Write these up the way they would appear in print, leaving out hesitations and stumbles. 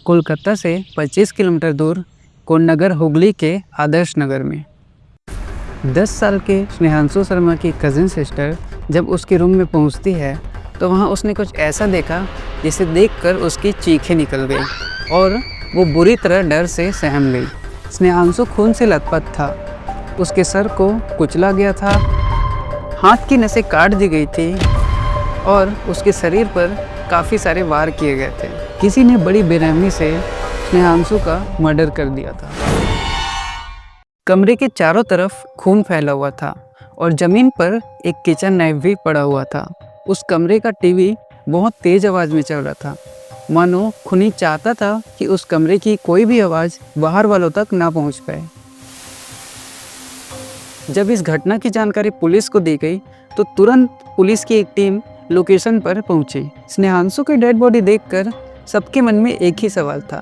कोलकाता से 25 किलोमीटर दूर कोन्नगर हुगली के आदर्श नगर में 10 साल के स्नेहांशु शर्मा की कज़िन सिस्टर जब उसके रूम में पहुंचती है तो वहां उसने कुछ ऐसा देखा जिसे देखकर उसकी चीखें निकल गई और वो बुरी तरह डर से सहम गई। स्नेहांशु खून से लथपथ था, उसके सर को कुचला गया था, हाथ की नसें काट दी गई थी और उसके शरीर पर काफ़ी सारे वार किए गए थे। किसी ने बड़ी बेरहमी से स्नेहांशु का मर्डर कर दिया था। कमरे के चारों तरफ खून फैला हुआ था और ज़मीन पर एक किचन नाइफ भी पड़ा हुआ था। उस कमरे का टीवी बहुत तेज़ आवाज़ में चल रहा था, मानो खूनी चाहता था कि उस कमरे की कोई भी आवाज़ बाहर वालों तक ना पहुंच पाए। जब इस घटना की जानकारी पुलिस को दी गई तो तुरंत पुलिस की एक टीम लोकेशन पर पहुंची। स्नेहांशु की डेड बॉडी देखकर सबके मन में एक ही सवाल था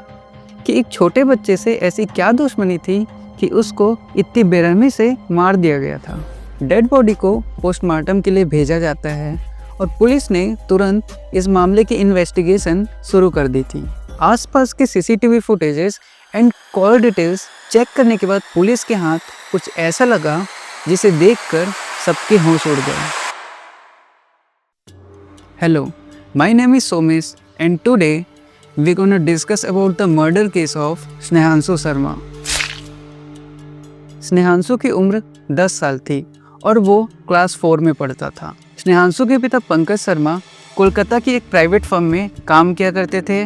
कि एक छोटे बच्चे से ऐसी क्या दुश्मनी थी कि उसको इतनी बेरहमी से मार दिया गया था। डेड बॉडी को पोस्टमार्टम के लिए भेजा जाता है और पुलिस ने तुरंत इस मामले की इन्वेस्टिगेशन शुरू कर दी थी। आसपास के CCTV footages and call details check करने के बाद पुलिस के हाथ कुछ ऐसा लगा जिसे देखकर सबके होश उड़ गए। Hello, my name is Somesh and today we're gonna discuss about the murder case of Snehanshu Sharma. Snehanshu की उम्र 10 साल थी और वो क्लास 4 में पढ़ता था। स्नेहांशु के पिता पंकज शर्मा कोलकाता की एक प्राइवेट फर्म में काम किया करते थे,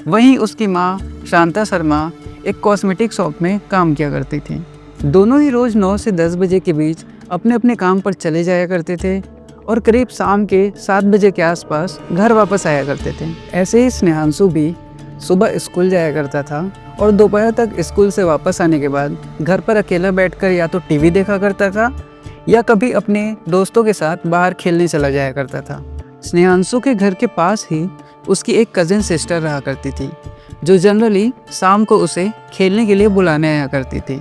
वहीं उसकी माँ शांता शर्मा एक कॉस्मेटिक शॉप में काम किया करती थी। दोनों ही रोज़ 9 से 10 बजे के बीच अपने अपने काम पर चले जाया करते थे और करीब शाम के 7 बजे के आसपास घर वापस आया करते थे। ऐसे ही स्नेहांशु भी सुबह स्कूल जाया करता था और दोपहर तक स्कूल से वापस आने के बाद घर पर अकेला बैठकर या तो टीवी देखा करता था या कभी अपने दोस्तों के साथ बाहर खेलने चला जाया करता था। स्नेहांशु के घर के पास ही उसकी एक कज़िन सिस्टर रहा करती थी जो जनरली शाम को उसे खेलने के लिए बुलाने आया करती थी।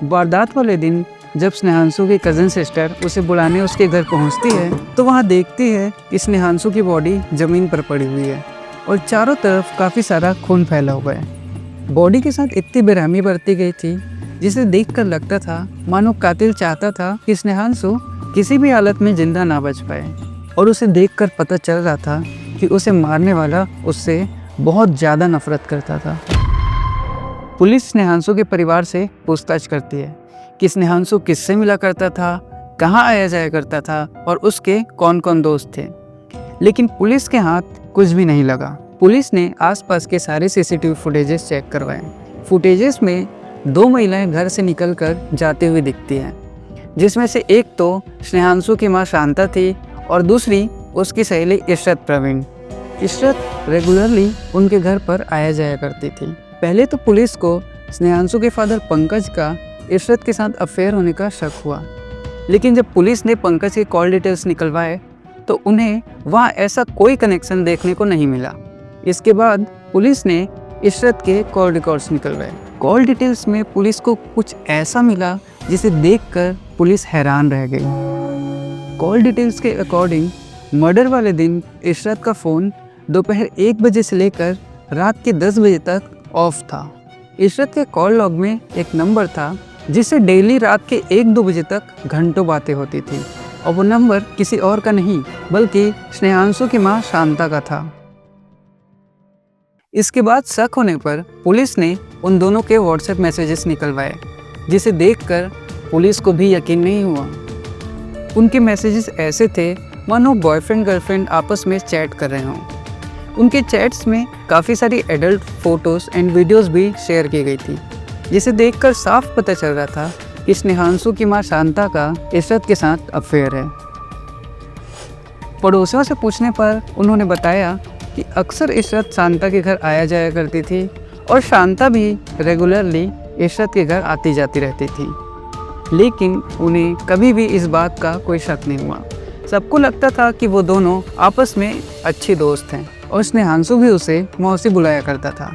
वारदात वाले दिन जब स्नेहांशु की कज़िन सिस्टर उसे बुलाने उसके घर पहुंचती है तो वहां देखती है कि स्नेहांशु की बॉडी ज़मीन पर पड़ी हुई है और चारों तरफ काफ़ी सारा खून फैला हुआ है। बॉडी के साथ इतनी बेरहमी बरती गई थी जिसे देखकर लगता था मानो कातिल चाहता था कि स्नेहांशु किसी भी हालत में जिंदा ना बच पाए और उसे देखकर पता चल रहा था कि उसे मारने वाला उससे बहुत ज़्यादा नफरत करता था। पुलिस स्नेहांशु के परिवार से पूछताछ करती है कि स्नेहांशु किससे मिला करता था, कहाँ आया जाया करता था और उसके कौन कौन दोस्त थे, लेकिन पुलिस के हाथ कुछ भी नहीं लगा। पुलिस ने आसपास के सारे सीसीटीवी फुटेजेस चेक करवाए। फुटेजेस में 2 महिलाएं घर से निकलकर जाते हुए दिखती हैं, जिसमें से एक तो स्नेहांशु की मां शांता थी और दूसरी उसकी सहेली इशरत प्रवीण। इशरत रेगुलरली उनके घर पर आया जाया करती थी। पहले तो पुलिस को स्नेहांशु के फादर पंकज का इशरत के साथ अफेयर होने का शक हुआ, लेकिन जब पुलिस ने पंकज के कॉल डिटेल्स निकलवाए तो उन्हें वहाँ ऐसा कोई कनेक्शन देखने को नहीं मिला। इसके बाद पुलिस ने इशरत के कॉल रिकॉर्ड्स निकलवाए। कॉल डिटेल्स में पुलिस को कुछ ऐसा मिला जिसे देखकर पुलिस हैरान रह गई। कॉल डिटेल्स के अकॉर्डिंग मर्डर वाले दिन इशरत का फ़ोन दोपहर 1 बजे से लेकर रात के 10 बजे तक ऑफ था। इशरत के कॉल लॉग में एक नंबर था जिससे डेली रात के 1-2 बजे तक घंटों बातें होती थी और वो नंबर किसी और का नहीं बल्कि स्नेहांशु की मां शांता का था। इसके बाद शक होने पर पुलिस ने उन दोनों के व्हाट्सएप मैसेजेस निकलवाए, जिसे देखकर पुलिस को भी यकीन नहीं हुआ। उनके मैसेजेस ऐसे थे मानो बॉयफ्रेंड गर्लफ्रेंड आपस में चैट कर रहे हों। उनके चैट्स में काफ़ी सारी एडल्ट फोटोज़ एंड वीडियोज़ भी शेयर की गई थी, जिसे देखकर साफ पता चल रहा था कि स्नेहांशु की मां शांता का इशरत के साथ अफेयर है। पड़ोसियों से पूछने पर उन्होंने बताया कि अक्सर इशरत शांता के घर आया जाया करती थी और शांता भी रेगुलरली इशरत के घर आती जाती रहती थी, लेकिन उन्हें कभी भी इस बात का कोई शक नहीं हुआ। सबको लगता था कि वो दोनों आपस में अच्छे दोस्त हैं और स्नेहांशु भी उसे मौसी बुलाया करता था।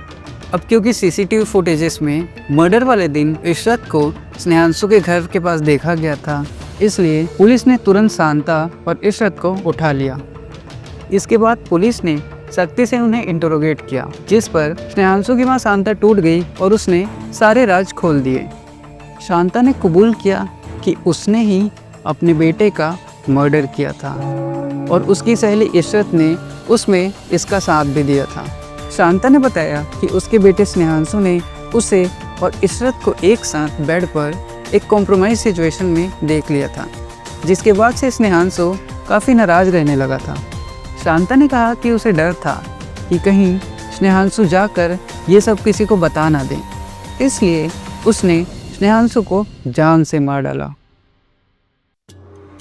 अब क्योंकि सीसीटीवी फुटेजेस में मर्डर वाले दिन इशरत को स्नेहांशु के घर के पास देखा गया था, इसलिए पुलिस ने तुरंत शांता और इशरत को उठा लिया। इसके बाद पुलिस ने सख्ती से उन्हें इंटरोगेट किया, जिस पर स्नेहांशु की मां शांता टूट गई और उसने सारे राज खोल दिए। शांता ने कबूल किया कि उसने ही अपने बेटे का मर्डर किया था और उसकी सहेली इशरत ने उसमें इसका साथ भी दिया था। शांता ने बताया कि उसके बेटे स्नेहांशु ने उसे और इशरत को एक साथ बेड पर एक कॉम्प्रोमाइज़ सिचुएशन में देख लिया था, जिसके बाद से स्नेहांशु काफ़ी नाराज़ रहने लगा था। शांता ने कहा कि उसे डर था कि कहीं स्नेहांशु जाकर ये सब किसी को बता ना दे, इसलिए उसने स्नेहांशु को जान से मार डाला।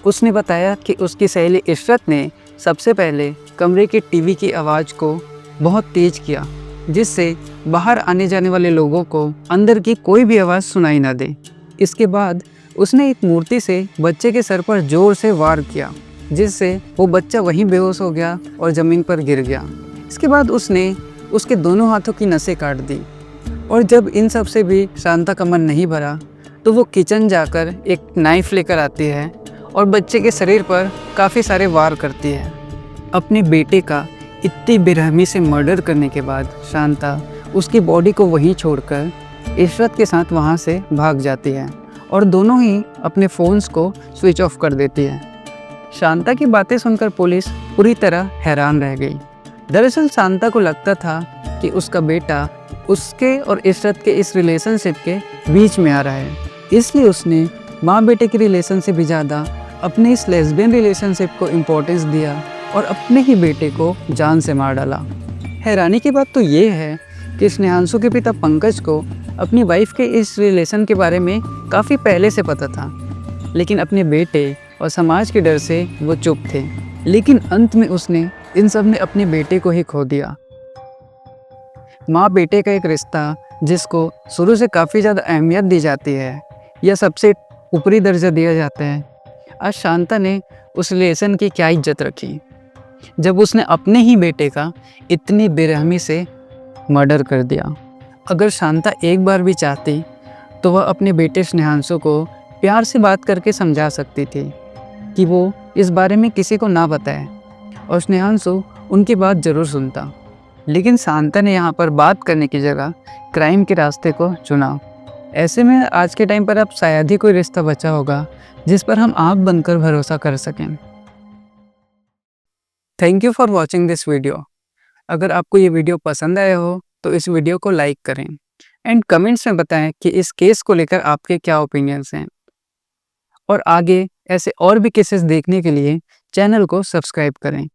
उसने बताया कि उसकी सहेली इशरत ने सबसे पहले कमरे की टीवी की आवाज़ को बहुत तेज़ किया, जिससे बाहर आने जाने वाले लोगों को अंदर की कोई भी आवाज़ सुनाई ना दे। इसके बाद उसने एक मूर्ति से बच्चे के सर पर जोर से वार किया, जिससे वो बच्चा वहीं बेहोश हो गया और ज़मीन पर गिर गया। इसके बाद उसने उसके दोनों हाथों की नसें काट दी और जब इन सब से भी शांता का मन नहीं भरा तो वो किचन जाकर एक नाइफ़ लेकर आती है और बच्चे के शरीर पर काफ़ी सारे वार करती है। अपने बेटे का इतनी बेरहमी से मर्डर करने के बाद शांता उसकी बॉडी को वहीं छोड़कर इशरत के साथ वहाँ से भाग जाती है और दोनों ही अपने फ़ोन्स को स्विच ऑफ कर देती है। शांता की बातें सुनकर पुलिस पूरी तरह हैरान रह गई। दरअसल शांता को लगता था कि उसका बेटा उसके और इशरत के इस रिलेशनशिप के बीच में आ रहा है, इसलिए उसने माँ बेटे के रिलेशन से भी ज़्यादा अपने इस लेस्बियन रिलेशनशिप को इम्पोर्टेंस दिया और अपने ही बेटे को जान से मार डाला। हैरानी की बात तो ये है कि स्नेहांशु के पिता पंकज को अपनी वाइफ के इस रिलेशन के बारे में काफ़ी पहले से पता था, लेकिन अपने बेटे और समाज के डर से वो चुप थे। लेकिन अंत में उसने इन सब में अपने बेटे को ही खो दिया। माँ बेटे का एक रिश्ता जिसको शुरू से काफ़ी ज़्यादा अहमियत दी जाती है या सबसे ऊपरी दर्जा दिया जाता है, आज शांता ने उस रिलेशन की क्या इज्जत रखी जब उसने अपने ही बेटे का इतनी बेरहमी से मर्डर कर दिया। अगर शांता एक बार भी चाहती तो वह अपने बेटे स्नेहांशु को प्यार से बात करके समझा सकती थी कि वो इस बारे में किसी को ना बताए और स्नेहांशु उनकी बात ज़रूर सुनता। लेकिन शांता ने यहाँ पर बात करने की जगह क्राइम के रास्ते को चुना। ऐसे में आज के टाइम पर अब शायद ही कोई रिश्ता बचा होगा जिस पर हम आँख बंद कर भरोसा कर सकें। Thank you for watching this video. अगर आपको ये वीडियो पसंद आया हो तो इस वीडियो को लाइक करें एंड कमेंट्स में बताएं कि इस केस को लेकर आपके क्या ओपिनियंस हैं, और आगे ऐसे और भी केसेस देखने के लिए चैनल को सब्सक्राइब करें।